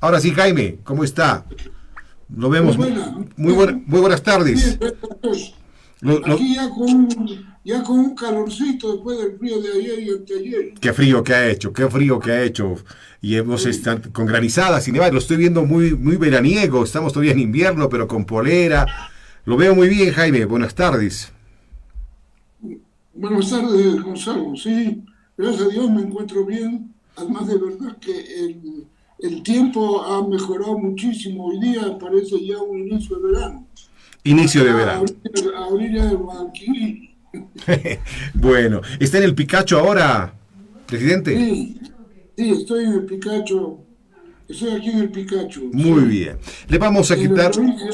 Ahora sí, Jaime, ¿cómo está? Lo Muy vemos. buena. Muy buenas Bien, tardes. gracias a Dios. Lo- lo- Aquí ya con un calorcito después del frío de ayer y anteayer. qué frío que ha hecho, qué frío que ha hecho. Y hemos Sí. estado con granizadas y nevadas. Lo estoy viendo muy veraniego. Estamos todavía en invierno, pero con polera. Lo veo muy bien, Jaime. Buenas tardes. Buenas tardes, Gonzalo. Sí, gracias a Dios me encuentro bien. Además, de verdad que el tiempo ha mejorado muchísimo. Hoy día parece ya un inicio de verano. Inicio de Acá, verano. a orilla del Guadalquivir. Bueno, ¿está en el Picacho ahora, presidente? Sí, sí, estoy en el Picacho. Estoy aquí en el Picacho, Muy sí. bien. Le vamos a En la quitar, provincia,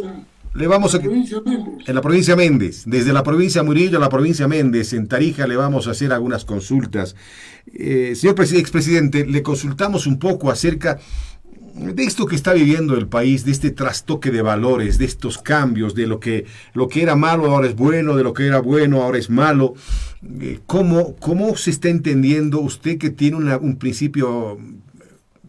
le en vamos a la quitar. provincia de Méndez. En la provincia Méndez, desde la provincia Murillo a la provincia Méndez, en Tarija le vamos a hacer algunas consultas. Señor expresidente, le consultamos un poco acerca de esto que está viviendo el país, de este trastoque de valores, de estos cambios, de lo que era malo ahora es bueno, de lo que era bueno ahora es malo. ¿Cómo se está entendiendo usted que tiene un principio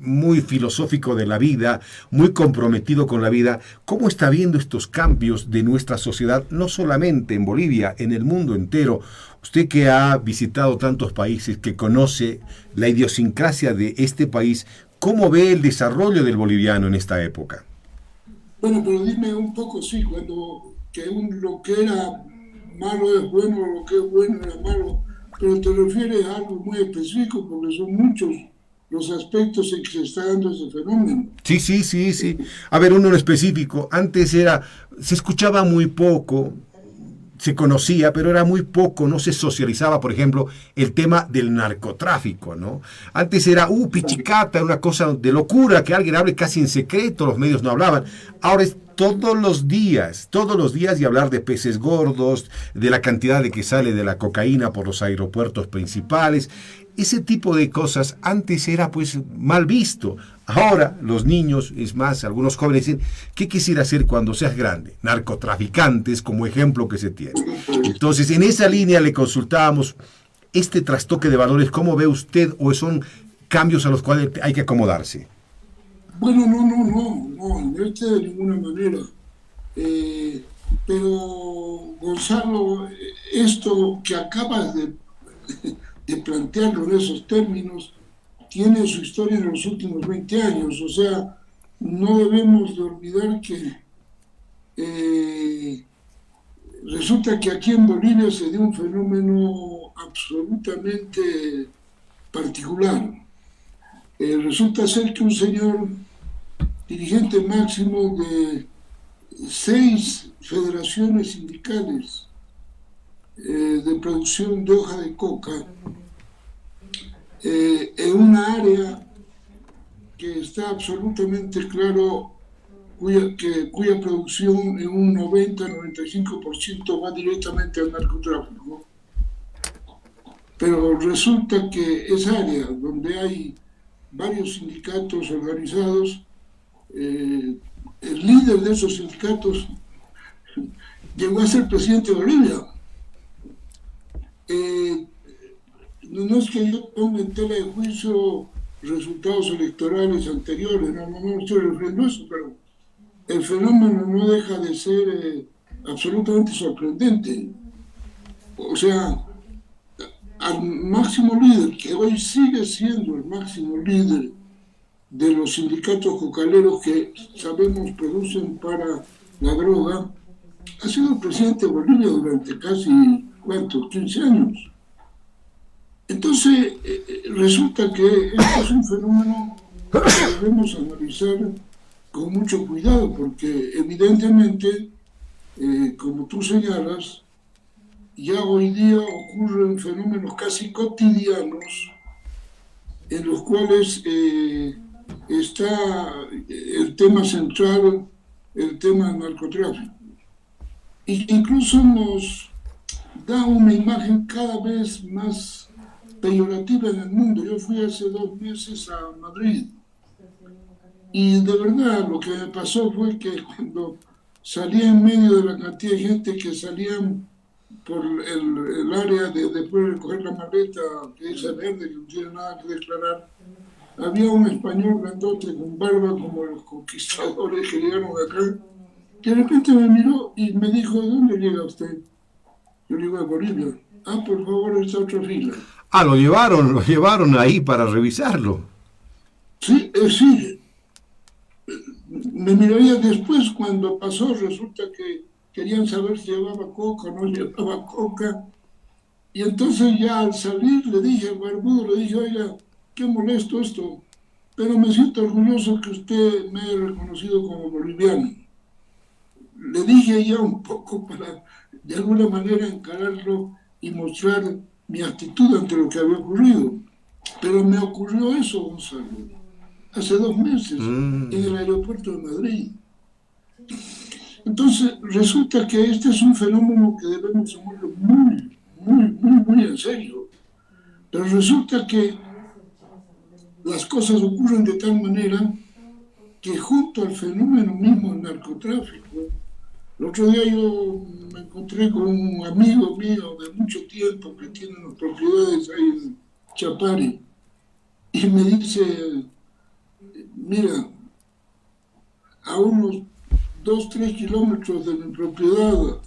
muy filosófico de la vida, muy comprometido con la vida, cómo está viendo estos cambios de nuestra sociedad, no solamente en Bolivia, en el mundo entero? Usted que ha visitado tantos países, que conoce la idiosincrasia de este país, ¿cómo ve el desarrollo del boliviano en esta época? Bueno, pero dime un poco, sí, cuando lo que era malo es bueno, lo que es bueno era malo, pero te refieres a algo muy específico porque son muchos los aspectos en que se está dando ese fenómeno. Sí, sí, sí, sí. A ver, uno en específico. Antes se escuchaba muy poco, se conocía, pero era muy poco, no se socializaba, por ejemplo, el tema del narcotráfico, ¿no? Antes era, pichicata, una cosa de locura, que alguien hable casi en secreto, los medios no hablaban. Ahora es todos los días y hablar de peces gordos, de la cantidad de que sale de la cocaína por los aeropuertos principales. Ese tipo de cosas antes era pues mal visto. Ahora los niños, es más, algunos jóvenes dicen, ¿qué quisiera hacer cuando seas grande? Narcotraficantes como ejemplo que se tiene. Entonces, en esa línea le consultábamos este trastoque de valores, ¿cómo ve usted o son cambios a los cuales hay que acomodarse? Bueno, no, no, no, no, de ninguna manera. Eh, pero, Gonzalo, esto que acabas de plantearlo en esos términos tiene su historia en los últimos 20 años. O sea, no debemos de olvidar que eh, resulta que aquí en Bolivia se dio un fenómeno absolutamente particular. Resulta ser que un señor dirigente máximo de 6 federaciones sindicales de producción de hoja de coca en una área que está absolutamente claro cuya producción en un 90-95% va directamente al narcotráfico. Pero resulta que esa área donde hay varios sindicatos organizados, el líder de esos sindicatos llegó a ser presidente de Bolivia. Eh, no es que yo ponga en tela de juicio resultados electorales anteriores, no, no, no estoy refiriendo a eso, pero el fenómeno no deja de ser absolutamente sorprendente. O sea, al máximo líder, que hoy sigue siendo el máximo líder de los sindicatos cocaleros que sabemos producen para la droga, ha sido el presidente de Bolivia durante casi, ¿cuántos? 15 años. Entonces, resulta que este es un fenómeno que debemos analizar con mucho cuidado, porque evidentemente, como tú señalas, ya hoy día ocurren fenómenos casi cotidianos en los cuales está el tema central, el tema del narcotráfico. Y que incluso nos da una imagen cada vez más peyorativa en el mundo. Yo fui hace 2 meses a Madrid y de verdad lo que me pasó fue que cuando salí en medio de la cantidad de gente que salían por el área de después de recoger la maleta, que dice verde, que no tiene nada que declarar, había un español grandote con barba como los conquistadores que llegaron acá, que de repente me miró y me dijo, ¿de dónde llega usted? Yo le digo, a Bolivia. Ah, por favor, esta otra fila. Ah, lo llevaron ahí para revisarlo. Sí, sí, me miraría después cuando pasó, resulta que querían saber si llevaba coca o no llevaba coca. Y entonces ya al salir le dije al barbudo, le dije, oiga, qué molesto esto, pero me siento orgulloso que usted me haya reconocido como boliviano. Le dije ya un poco para de alguna manera encararlo y mostrar mi actitud ante lo que había ocurrido. Pero me ocurrió eso, Gonzalo, hace 2 meses en el aeropuerto de Madrid. Entonces, resulta que este es un fenómeno que debemos tomarlo muy en serio. Pero resulta que las cosas ocurren de tal manera que junto al fenómeno mismo del narcotráfico, el otro día yo me encontré con un amigo mío de mucho tiempo que tiene unas propiedades ahí en Chapare y me dice, mira, a unos 2, 3 kilómetros de mi propiedad,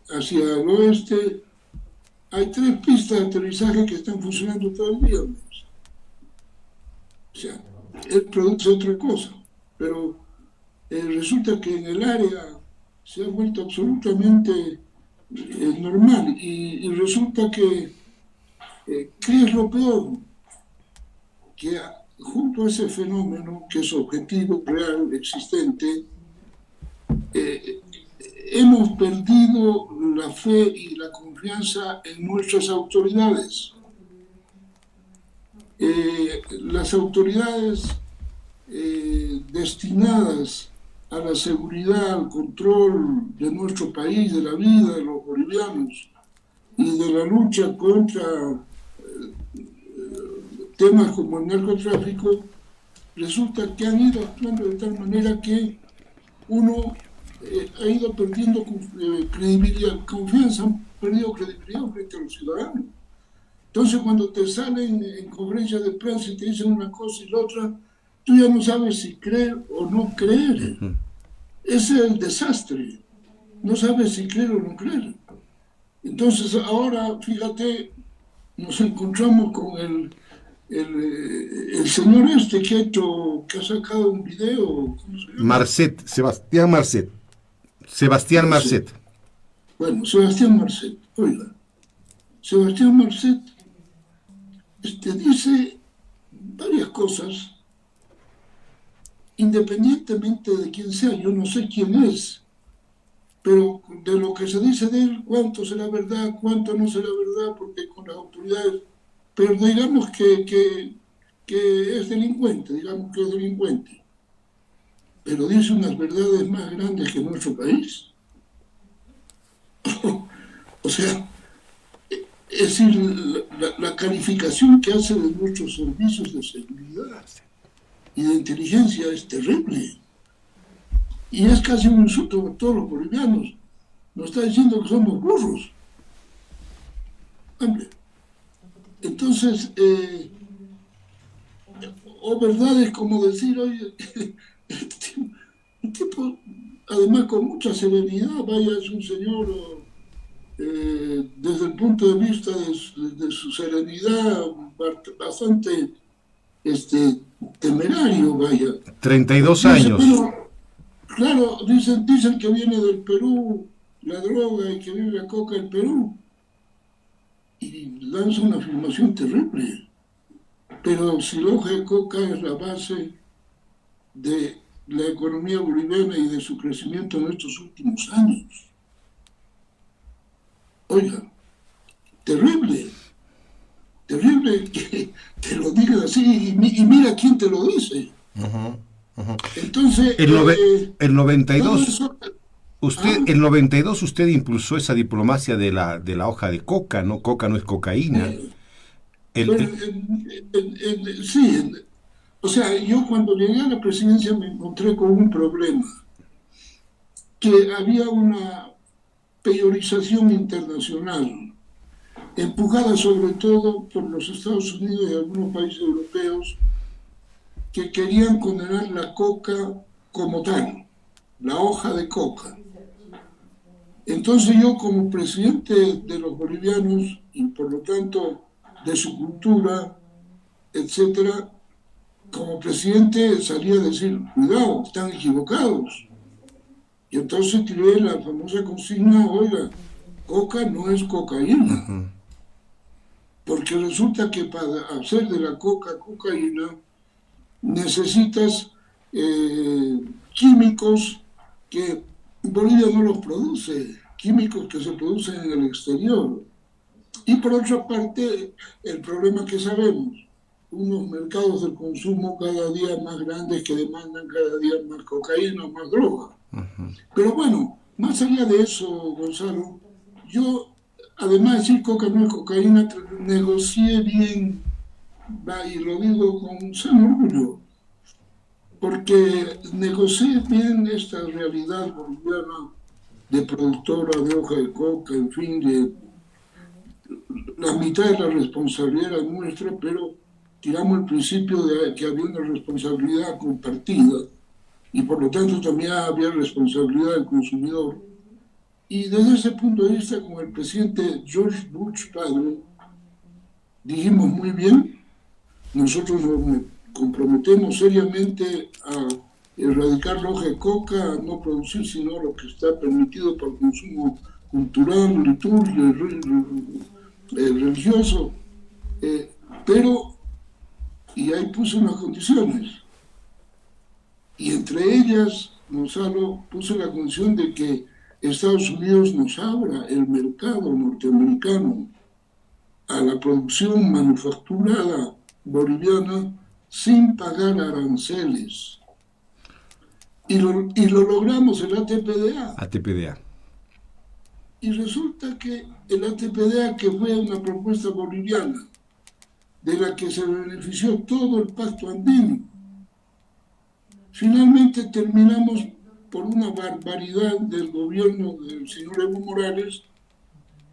hacia el oeste, hay 3 pistas de aterrizaje que están funcionando todo el día. O sea, él produce otra cosa, pero resulta que en el área se ha vuelto absolutamente normal y resulta que, ¿qué es lo peor? Que junto a ese fenómeno, que es objetivo, real, existente, eh, hemos perdido la fe y la confianza en nuestras autoridades. Las autoridades destinadas a la seguridad, al control de nuestro país, de la vida de los bolivianos y de la lucha contra temas como el narcotráfico, resulta que han ido actuando de tal manera que uno ha ido perdiendo credibilidad, confianza, han perdido credibilidad frente a los ciudadanos. Entonces, cuando te salen en conferencias de prensa y te dicen una cosa y la otra, tú ya no sabes si creer o no creer. Ese es el desastre. No sabes si creer o no creer. Entonces, ahora, fíjate, nos encontramos con el señor que ha sacado un video, ¿cómo se llama? Marcet, Sebastián Marcet. Sebastián Marcet. Bueno, Sebastián Marcet, oiga, Sebastián Marcet dice varias cosas, independientemente de quién sea, yo no sé quién es, pero de lo que se dice de él, cuánto será verdad, cuánto no será verdad, porque con las autoridades, pero digamos que es delincuente, pero dice unas verdades más grandes que nuestro país. O sea, es decir, la calificación que hace de nuestros servicios de seguridad y de inteligencia es terrible. Y es casi un insulto a todos los bolivianos. Nos está diciendo que somos burros. Hombre. Entonces, o verdades como decir, oye, un tipo, además con mucha serenidad, vaya, es un señor, desde el punto de vista de su serenidad, bastante temerario, vaya. 32 Dice, años. bueno, claro, dicen que viene del Perú la droga y que vive la coca en Perú. Y lanza una afirmación terrible. Pero si la hoja de coca es la base de la economía boliviana y de su crecimiento en estos últimos años. Oiga, terrible que te lo digan así y mira quién te lo dice. Entonces, el 92, eso, el 92 usted impulsó esa diplomacia de la hoja de coca, ¿no? Coca no es cocaína. Sí, o sea, yo cuando llegué a la presidencia me encontré con un problema, que había una priorización internacional. empujada sobre todo por los Estados Unidos y algunos países europeos que querían condenar la coca como tal, la hoja de coca. Entonces yo, como presidente de los bolivianos y por lo tanto de su cultura, etcétera, como presidente salía a decir, cuidado, están equivocados. Y entonces tiré la famosa consigna, oiga, coca no es cocaína. Porque resulta que para hacer de la coca cocaína necesitas químicos que Bolivia no los produce, químicos que se producen en el exterior. Y por otra parte, el problema que sabemos, unos mercados del consumo cada día más grandes que demandan cada día más cocaína, más droga. Pero bueno, más allá de eso, Gonzalo, yo, además de decir coca no es cocaína, negocié bien, y lo digo con san orgullo, porque negocié bien esta realidad boliviana de productora de hoja de coca, en fin, de la mitad de la responsabilidad era nuestra, pero tiramos el principio de que había una responsabilidad compartida y por lo tanto también había responsabilidad del consumidor. Y desde ese punto de vista, con el presidente George Bush padre, dijimos muy bien, nosotros nos comprometemos seriamente a erradicar la hoja de coca, a no producir sino lo que está permitido para el consumo cultural, liturgia, religioso, pero, y ahí puse unas condiciones, y entre ellas, Gonzalo, puse la condición de que Estados Unidos nos abra el mercado norteamericano a la producción manufacturada boliviana sin pagar aranceles. Y lo logramos, el ATPDA. ATPDA. Y resulta que el ATPDA, que fue una propuesta boliviana, de la que se benefició todo el pacto andino, finalmente terminamos por una barbaridad del gobierno del señor Evo Morales,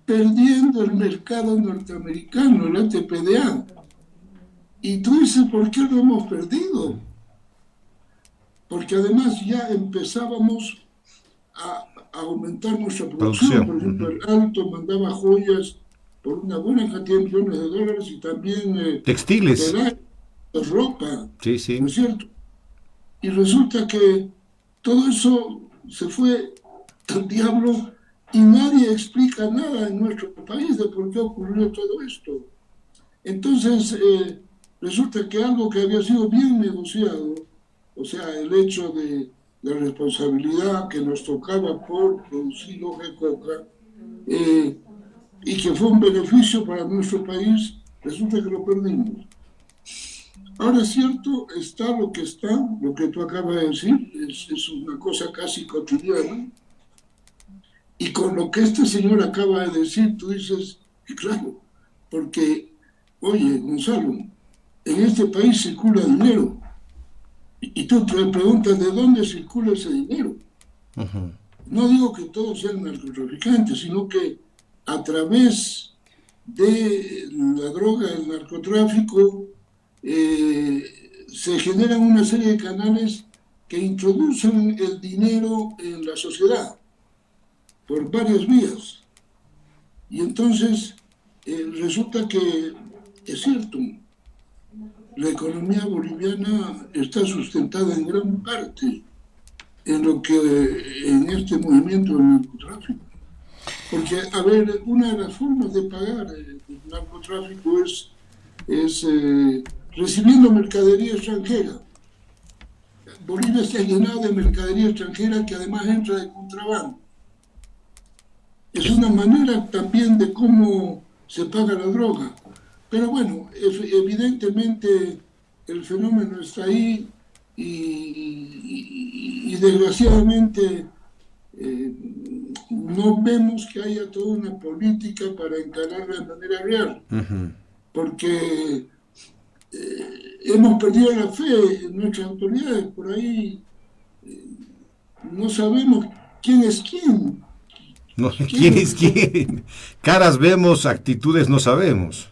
perdiendo el mercado norteamericano, el ATPDA. Y tú dices, ¿por qué lo hemos perdido? Porque además ya empezábamos a aumentar nuestra producción. Por ejemplo, el Alto mandaba joyas por una buena cantidad de millones de dólares y también textiles, ropa, sí, sí. ¿no es cierto? Y resulta que todo eso se fue al diablo y nadie explica nada en nuestro país de por qué ocurrió todo esto. Entonces, resulta que algo que había sido bien negociado, o sea, el hecho de la responsabilidad que nos tocaba por producir hoja de coca, y que fue un beneficio para nuestro país, resulta que lo perdimos. Ahora es cierto, está lo que está, lo que tú acabas de decir, es una cosa casi cotidiana, y con lo que este señor acaba de decir, tú dices, claro, porque, oye, Gonzalo, en este país circula dinero, y tú te preguntas de dónde circula ese dinero. No digo que todos sean narcotraficantes, sino que a través de la droga, el narcotráfico, se generan una serie de canales que introducen el dinero en la sociedad por varias vías. Y entonces resulta que es cierto, la economía boliviana está sustentada en gran parte en este movimiento del narcotráfico. Porque, a ver, una de las formas de pagar el narcotráfico es recibiendo mercadería extranjera. Bolivia está llenada de mercadería extranjera que además entra de contrabando. Es una manera también de cómo se paga la droga. Pero bueno, evidentemente el fenómeno está ahí y desgraciadamente no vemos que haya toda una política para encararla de manera real. Porque hemos perdido la fe en nuestras autoridades. Por ahí no sabemos quién es quién. No, ¿quién Sí, es quién? Caras vemos, actitudes no sabemos.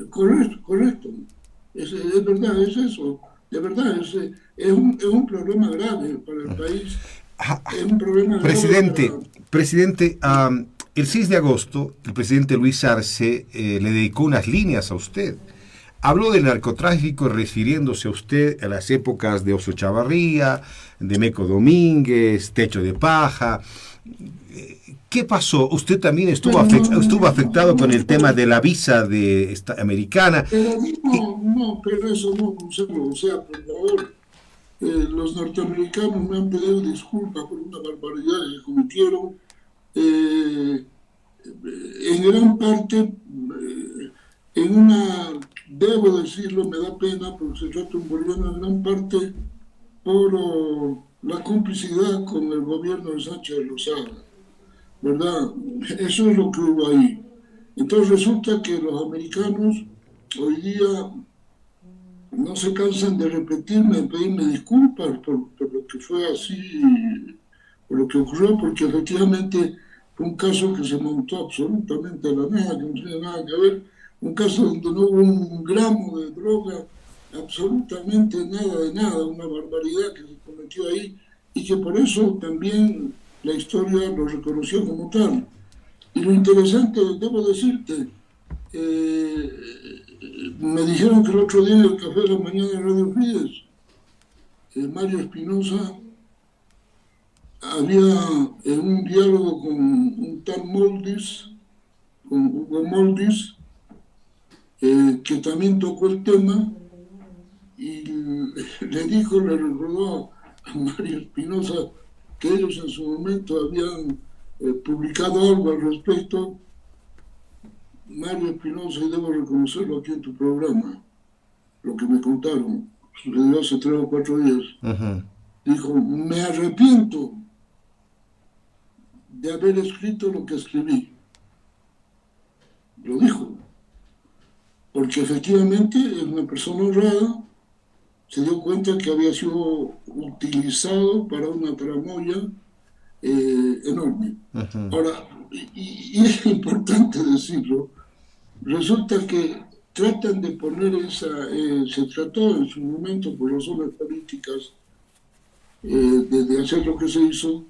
correcto, correcto. Es verdad, es eso. De verdad, es un problema grave para el país. Ah, Es un problema grave presidente, para... presidente, el 6 de agosto, el presidente Luis Arce le dedicó unas líneas a usted. Habló del narcotráfico refiriéndose a usted a las épocas de Oso Chavarría, de Meco Domínguez, Techo de Paja. ¿Qué pasó? Usted también Pero estuvo afectado con el tema de la visa americana. pero Y, no, pero eso no, Gonzalo, o sea, por favor, los norteamericanos me han pedido disculpas por una barbaridad que cometieron. Eh, en gran parte, debo decirlo, me da pena porque se trata de un boliviano, en gran parte por la complicidad con el gobierno de Sánchez de Lozada, ¿verdad? Eso es lo que hubo ahí. Entonces resulta que los americanos hoy día no se cansan de repetirme, de pedirme disculpas por lo que fue así, por lo que ocurrió, porque efectivamente fue un caso que se montó absolutamente a la nada, que no tiene nada que ver, un caso donde no hubo un gramo de droga, absolutamente nada de nada, una barbaridad que se cometió ahí y que por eso también la historia lo reconoció como tal. Y lo interesante, debo decirte, eh, me dijeron que el otro día en el Café de la Mañana de Radio Fides, Mario Espinosa había en un diálogo con un tal Moldis, con Hugo Moldis, que también tocó el tema y le recordó a Mario Espinosa que ellos en su momento habían publicado algo al respecto. Mario Espinosa, y debo reconocerlo aquí en tu programa, lo que me contaron, sucedió hace 3 o 4 días, uh-huh. dijo, me arrepiento de haber escrito lo que escribí. Lo dijo, porque efectivamente es una persona honrada, se dio cuenta que había sido utilizado para una tramoya enorme. Uh-huh. Ahora, y es importante decirlo, resulta que tratan de poner se trató en su momento por razones políticas de hacer lo que se hizo,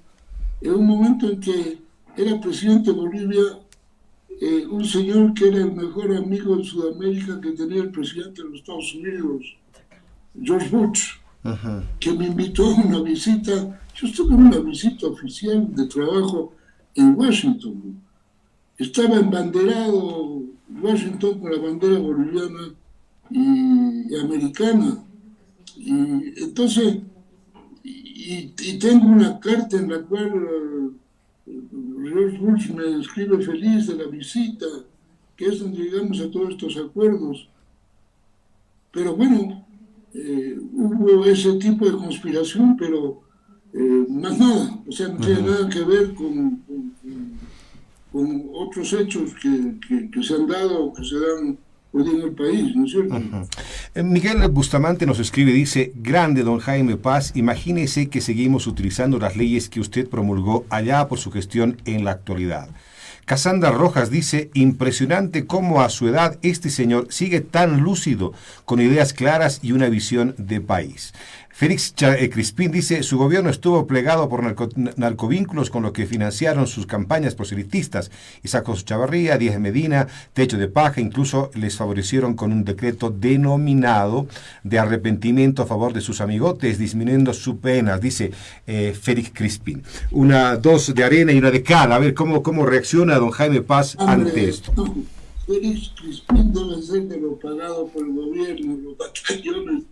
en un momento en que era presidente de Bolivia un señor que era el mejor amigo en Sudamérica que tenía el presidente de los Estados Unidos, George Bush, Uh-huh. que me invitó a una visita. Yo estuve en una visita oficial de trabajo en Washington. Estaba embanderado Washington con la bandera boliviana y americana. Y entonces, y tengo una carta en la cual George Bush me escribe feliz de la visita, que es donde llegamos a todos estos acuerdos. Pero bueno, hubo ese tipo de conspiración, pero más nada, o sea, no tiene Uh-huh. nada que ver con otros hechos que se han dado o que se dan hoy en el país, ¿no es cierto? Uh-huh. Miguel Bustamante nos escribe, dice, grande don Jaime Paz, imagínese que seguimos utilizando las leyes que usted promulgó allá por su gestión en la actualidad. Casandra Rojas dice, impresionante cómo a su edad este señor sigue tan lúcido, con ideas claras y una visión de país. Félix Crispín dice, su gobierno estuvo plegado por narcovínculos con lo que financiaron sus campañas proselitistas. Isaac Chavarría, Díaz Medina, Techo de Paja, incluso les favorecieron con un decreto denominado de arrepentimiento a favor de sus amigotes, disminuyendo su pena, dice Félix Crispín. Dos de arena y una de cal. A ver, ¿cómo reacciona don Jaime Paz ante Hombre, esto? no, Félix Crispín debe ser de lo pagado por el gobierno, los batallones.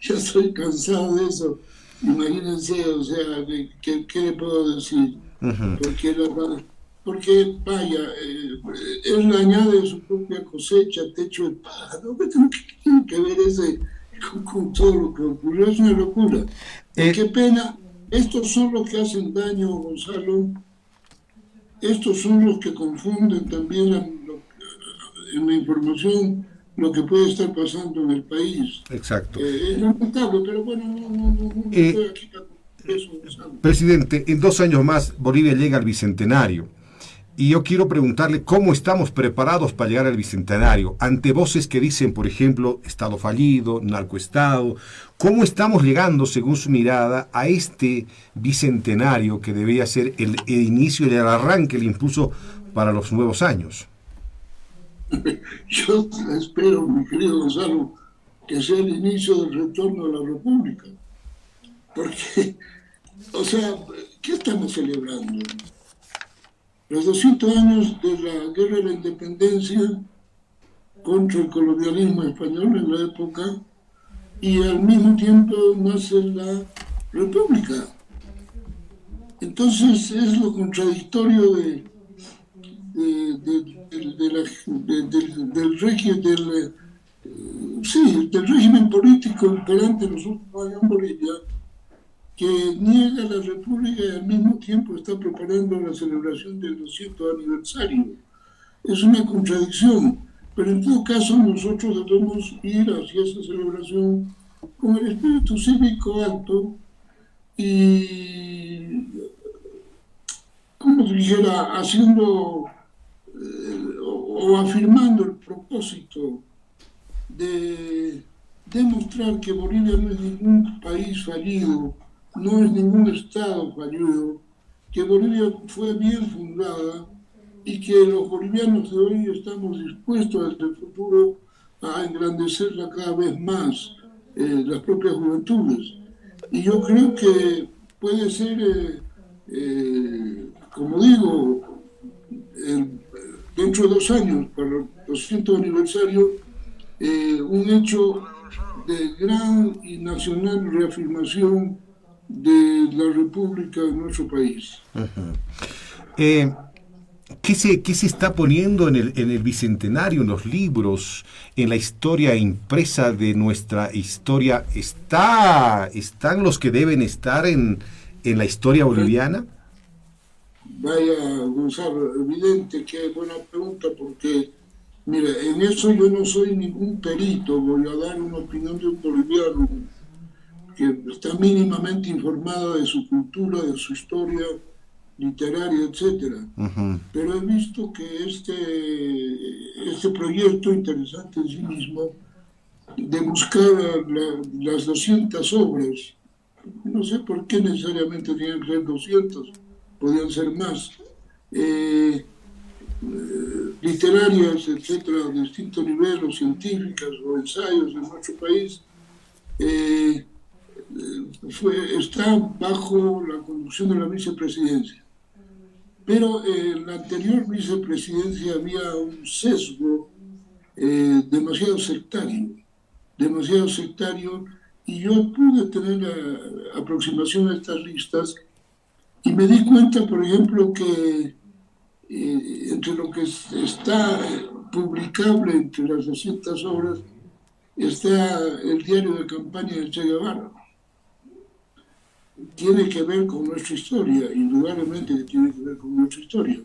Ya estoy cansado de eso. Imagínense, o sea, ¿qué le puedo decir? Uh-huh. Porque vaya, él añade su propia cosecha, techo de paja, ¿no? ¿Qué tiene que ver ese con todo lo que ocurrió? Es una locura. Y Eh, qué pena, estos son los que hacen daño, Gonzalo, estos son los que confunden también en la información lo que puede estar pasando en el país. exacto. Es lamentable, pero bueno, no Eh, estoy aquí para... Eso, Gonzalo. Presidente, en 2 años más Bolivia llega al Bicentenario. Y yo quiero preguntarle cómo estamos preparados para llegar al Bicentenario, ante voces que dicen, por ejemplo, Estado fallido, narcoestado. ¿Cómo estamos llegando, según su mirada, a este Bicentenario que debería ser el inicio y el arranque, el impulso para los nuevos años? Yo espero, mi querido Gonzalo, que sea el inicio del retorno a la República. Porque, o sea, ¿qué estamos celebrando? Los 200 años de la Guerra de la Independencia contra el colonialismo español en la época, y al mismo tiempo nace la República. Entonces es lo contradictorio del régimen político imperante en los últimos años en Bolivia, que niega la República y al mismo tiempo está preparando la celebración del 200 aniversario. Es una contradicción, pero en todo caso nosotros debemos ir hacia esa celebración con el espíritu cívico alto y, como dijera, haciendo o afirmando el propósito de demostrar que Bolivia no es ningún país fallido, no es ningún Estado fallido, que Bolivia fue bien fundada y que los bolivianos de hoy estamos dispuestos desde el futuro a engrandecerla cada vez más, las propias juventudes. Y yo creo que puede ser, como digo, dentro de 2 años, para el 200 aniversario, un hecho de gran y nacional reafirmación de la República en nuestro país. Uh-huh. ¿Qué se está poniendo en el Bicentenario, en los libros, en la historia impresa de nuestra historia? ¿Están los que deben estar en la historia boliviana? Vaya, Gonzalo, evidente que es buena pregunta, porque, mira, en eso yo no soy ningún perito, voy a dar una opinión de un boliviano que está mínimamente informada de su cultura, de su historia literaria, etcétera. Uh-huh. Pero he visto que este proyecto interesante en sí mismo, de buscar las 200 obras, no sé por qué necesariamente tienen que ser 200, podían ser más, literarias, etcétera, de distintos niveles, científicas o ensayos en nuestro país, está bajo la conducción de la vicepresidencia. Pero en la anterior vicepresidencia había un sesgo demasiado sectario, y yo pude tener aproximación a estas listas y me di cuenta, por ejemplo, que entre lo que está publicable entre las 200 obras está el diario de campaña de Che Guevara. Tiene que ver con nuestra historia, indudablemente que tiene que ver con nuestra historia,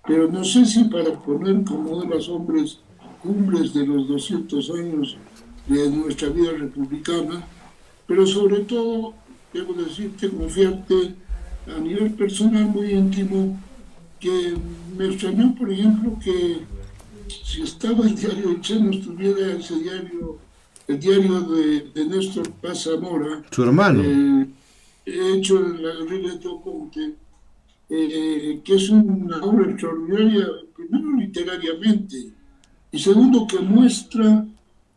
pero no sé si para poner como uno de los hombres cumbres de los 200 años de nuestra vida republicana, pero sobre todo, debo decirte, confiarte a nivel personal muy íntimo, que me extrañó, por ejemplo, que si estaba el diario de Che no estuviera ese diario, el diario de Néstor Paz Zamora, su hermano, hecho en la guerrilla de Toconte, que es una obra extraordinaria, primero literariamente, y segundo que muestra,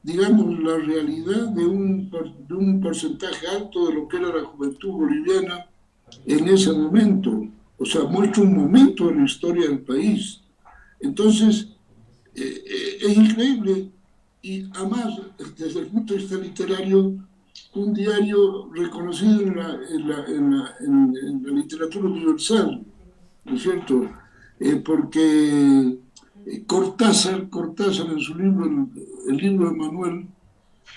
digamos, la realidad de un porcentaje alto de lo que era la juventud boliviana en ese momento. O sea, muestra un momento en la historia del país. Entonces, es increíble, y además, desde el punto de vista literario, un diario reconocido en la literatura universal, ¿no es cierto? Porque Cortázar en su libro, el libro de Manuel,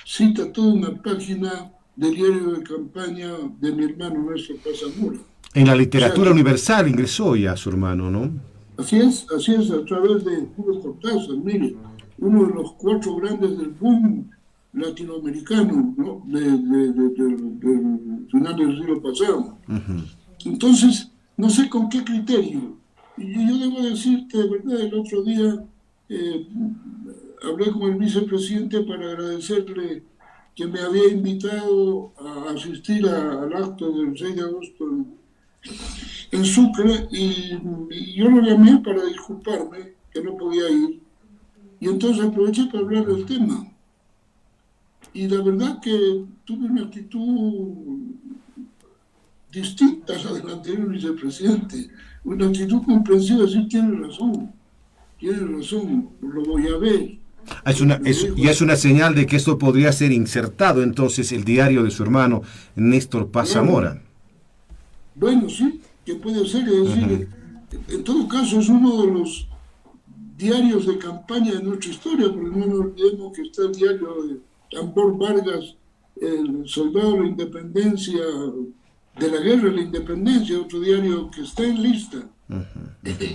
cita toda una página del diario de campaña de mi hermano Néstor Paz Zamora. En la literatura universal ingresó ya su hermano, ¿no? Así es, a través de Julio Cortázar. Mire, uno de los 4 grandes del boom latinoamericano, ¿no? Del final del siglo pasado. Entonces, no sé con qué criterio. Y yo debo decirte, de verdad, el otro día hablé con el vicepresidente para agradecerle que me había invitado a asistir al acto del 6 de agosto en Sucre y yo lo llamé para disculparme que no podía ir. Y entonces aproveché para hablar del tema. Y la verdad que tuve una actitud distinta a la del anterior vicepresidente, una actitud comprensiva, decir, tiene razón, lo voy a ver. Ya es una señal de que esto podría ser insertado entonces el diario de su hermano Néstor Paz Zamora. Bueno, sí, que puede ser, es decir, en todo caso es uno de los diarios de campaña de nuestra historia, porque no nos olvidemos que está el diario de Tambor Vargas, el soldado de la independencia, de la guerra de la independencia, otro diario que está en lista.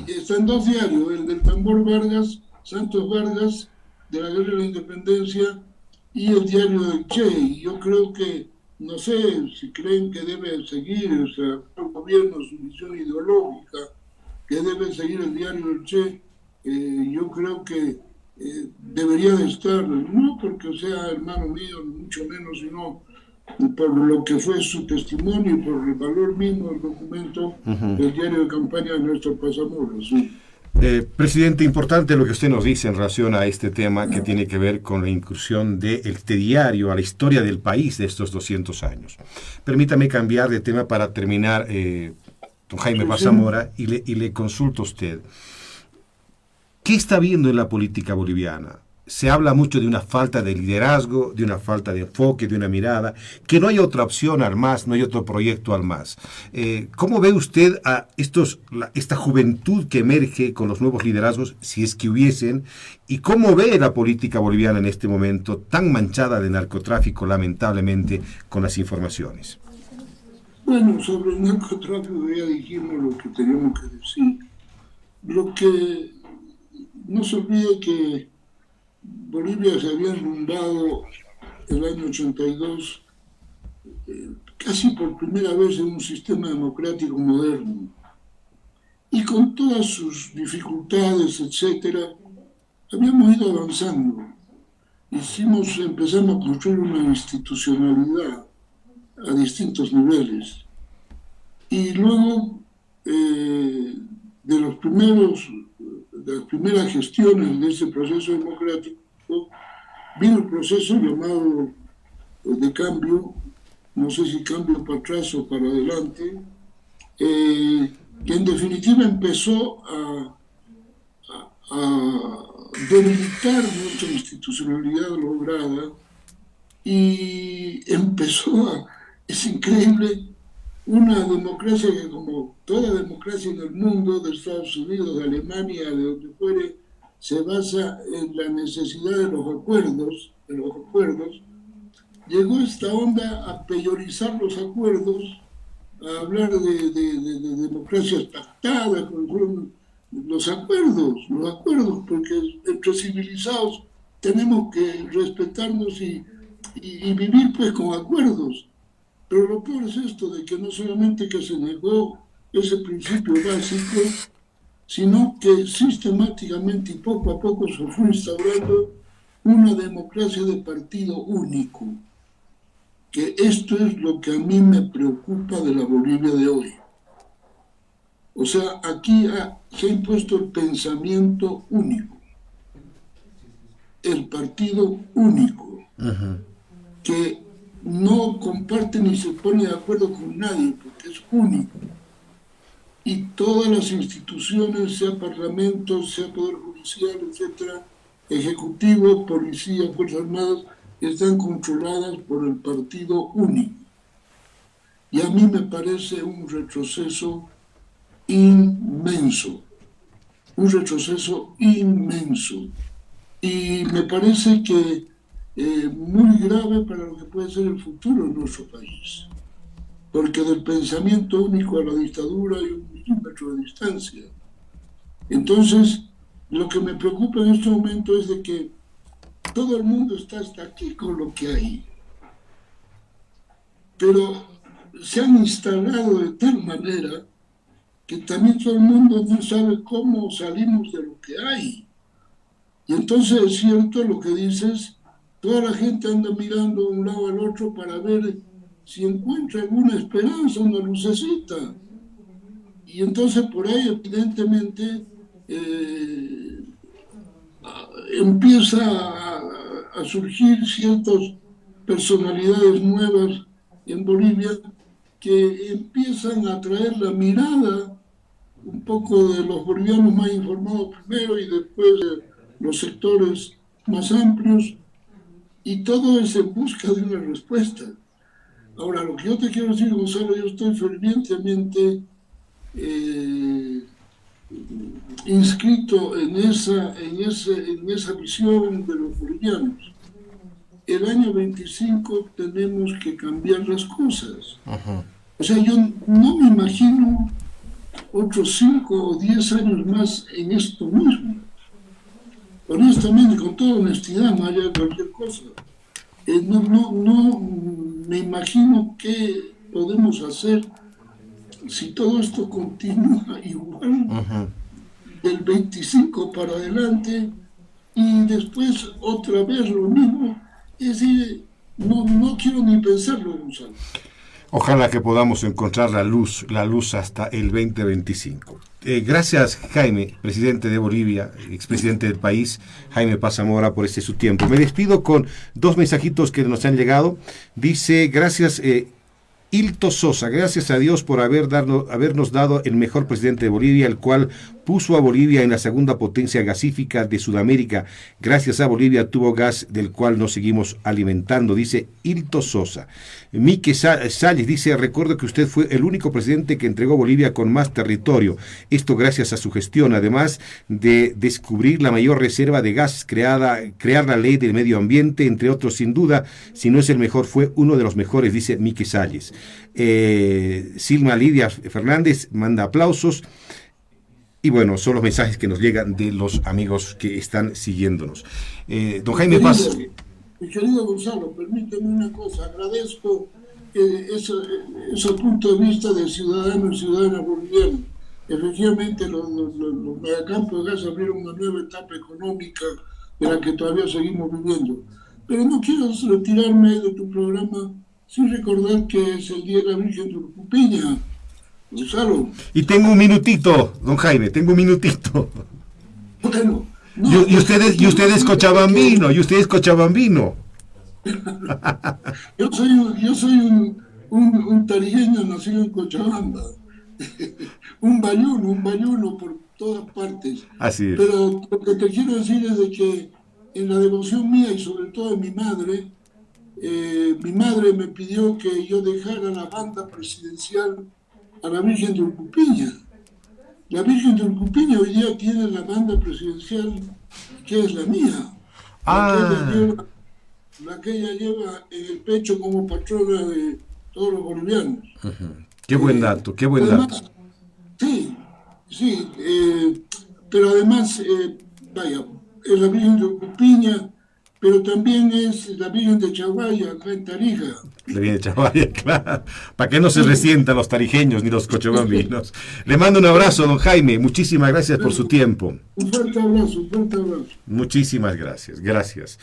Están dos diarios, el del Tambor Vargas, Santos Vargas, de la guerra de la independencia, y el diario del Che. Y yo creo que, no sé si creen que debe seguir, o sea, el gobierno, su visión ideológica, que debe seguir el diario del Che. Yo creo que debería de estar, no porque sea hermano mío, mucho menos, sino por lo que fue su testimonio y por el valor mismo del documento del diario de campaña de Néstor Paz Zamora. Sí. Presidente, importante lo que usted nos dice en relación a este tema que tiene que ver con la incursión de este diario a la historia del país de estos 200 años. Permítame cambiar de tema para terminar, don Jaime Paz Zamora, y le consulto a usted. ¿Qué está viendo en la política boliviana? Se habla mucho de una falta de liderazgo, de una falta de enfoque, de una mirada, que no hay otra opción al MAS, no hay otro proyecto al MAS. ¿Cómo ve usted a esta juventud que emerge con los nuevos liderazgos, si es que hubiesen? ¿Y cómo ve la política boliviana en este momento tan manchada de narcotráfico, lamentablemente, con las informaciones? Bueno, sobre el narcotráfico ya dijimos lo que teníamos que decir. Lo que no se olvide que Bolivia se había inundado el año 82 casi por primera vez en un sistema democrático moderno. Y con todas sus dificultades, etcétera, habíamos ido avanzando. Empezamos a construir una institucionalidad a distintos niveles. Y luego de las primeras gestiones de ese proceso democrático, vino el proceso llamado de cambio, no sé si cambio para atrás o para adelante, que en definitiva empezó a debilitar nuestra institucionalidad lograda y es increíble, una democracia que, como toda democracia en el mundo, de Estados Unidos, de Alemania, de donde fuere, se basa en la necesidad de los acuerdos, llegó esta onda a peyorizar los acuerdos, a hablar de democracias pactadas, con los acuerdos, porque entre civilizados tenemos que respetarnos y vivir pues con acuerdos. Pero lo peor es esto, de que no solamente que se negó ese principio básico, sino que sistemáticamente y poco a poco se fue instaurando una democracia de partido único. Que esto es lo que a mí me preocupa de la Bolivia de hoy. O sea, aquí se ha impuesto el pensamiento único, el partido único, que no comparte ni se pone de acuerdo con nadie, porque es único. Y todas las instituciones, sea Parlamento, sea Poder Judicial, etcétera, Ejecutivo, Policía, Fuerzas Armadas, están controladas por el partido único. Y a mí me parece un retroceso inmenso. Y me parece que muy grave para lo que puede ser el futuro de nuestro país. Porque del pensamiento único a la dictadura hay un milímetro de distancia. Entonces, lo que me preocupa en este momento es de que todo el mundo está hasta aquí con lo que hay, pero se han instalado de tal manera que también todo el mundo no sabe cómo salimos de lo que hay. Y entonces es cierto lo que dices, toda la gente anda mirando de un lado al otro para ver si encuentra alguna esperanza, una lucecita. Y entonces por ahí evidentemente empieza a surgir ciertas personalidades nuevas en Bolivia que empiezan a atraer la mirada un poco de los bolivianos más informados primero y después de los sectores más amplios, y todo es en busca de una respuesta. Ahora, lo que yo te quiero decir, Gonzalo, yo estoy fervientemente eh, inscrito en esa visión de los bolivianos. El año 25 tenemos que cambiar las cosas. Ajá. O sea, yo no me imagino otros 5 o 10 años más en esto mismo. Honestamente, con toda honestidad, más allá de cualquier cosa. No me imagino qué podemos hacer si todo esto continúa igual Ajá. del 25 para adelante y después otra vez lo mismo. Es decir, no quiero ni pensarlo, Gonzalo. Ojalá que podamos encontrar la luz hasta el 2025. Gracias, Jaime, presidente de Bolivia, expresidente del país, Jaime Paz Zamora, por su tiempo. Me despido con dos mensajitos que nos han llegado. Dice, gracias, Hilto Sosa, gracias a Dios por habernos dado el mejor presidente de Bolivia, el cual puso a Bolivia en la segunda potencia gasífica de Sudamérica. Gracias a Bolivia tuvo gas del cual nos seguimos alimentando, dice Hilto Sosa. Mike Salles dice, recuerdo que usted fue el único presidente que entregó Bolivia con más territorio. Esto gracias a su gestión, además de descubrir la mayor reserva de gas, crear la ley del medio ambiente, entre otros, sin duda, si no es el mejor, fue uno de los mejores, dice Mike Salles. Silma Lidia Fernández manda aplausos. Y bueno, son los mensajes que nos llegan de los amigos que están siguiéndonos. Don Jaime Paz. Mi querido Gonzalo, permíteme una cosa. Agradezco ese punto de vista de ciudadanos y ciudadanas bolivianos. Efectivamente, los megacampos de gas abrieron una nueva etapa económica de la que todavía seguimos viviendo. Pero no quiero retirarme de tu programa sin recordar que es el Día de la Virgen de Urcupiña. Gonzalo. Y tengo un minutito, don Jaime, tengo un minutito. Bueno, no, y ustedes cochabambino, Yo soy un tarijeño nacido en Cochabamba. un bayuno por todas partes. Así es. Pero lo que te quiero decir es de que en la devoción mía y sobre todo de mi madre me pidió que yo dejara la banda presidencial a la Virgen de Urcupiña. La Virgen de Urcupiña hoy día tiene la banda presidencial que es la mía. La que ella lleva en el pecho como patrona de todos los bolivianos. Uh-huh. Qué buen dato, qué buen dato. Sí, pero además, vaya, es la Virgen de Urcupiña, pero también es la Virgen de Chaguaya, acá en Tarija. La Virgen de Chaguaya, claro. Para que no se resientan los tarijeños ni los cochabambinos. Le mando un abrazo, don Jaime. Muchísimas gracias por su tiempo. Un fuerte abrazo. Muchísimas gracias.